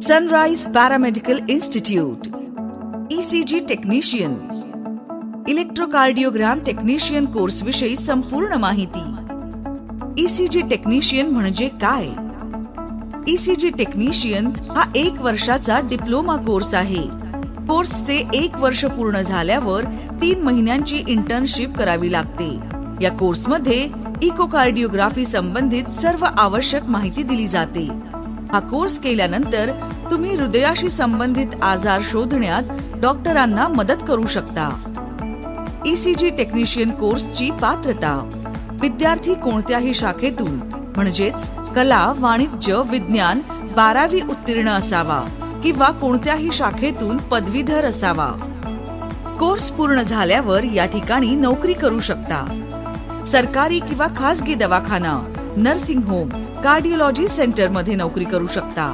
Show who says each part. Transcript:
Speaker 1: Sunrise paramedical institute, ECG technician, electrocardiogram technician course विषयी संपूर्ण माहिती. ECG टेक्निशियन म्हणजे काय? ECG टेक्निशियन हा 1 वर्षाचा डिप्लोमा कोर्स आहे. कोर्सचे 1 वर्ष पूर्ण झाल्यावर 3 महिन्यांची इंटर्नशिप करावी लागते. या कोर्समध्ये इकोकार्डिओग्राफी संबंधित सर्व आवश्यक माहिती दिली जाते. हा कोर्स केल्यानंतर तुम्ही हृदयाशी संबंधित आजार शोधण्यात डॉक्टरांना मदत करू शकता. ECG टेक्निशियन कोर्सची पात्रता: विद्यार्थी कोणत्याही शाखेतून म्हणजेच कला, वाणिज्य, विज्ञान 12वी उत्तीर्ण असावा किंवा कोणत्याही शाखेतून पदवीधर असावा. कोर्स पूर्ण झाल्यावर या ठिकाणी नोकरी करू शकता. सरकारी किंवा खासगी दवाखाना, नर्सिंग होम, कार्डिओलॉजी सेंटर मध्ये नोकरी करू शकता.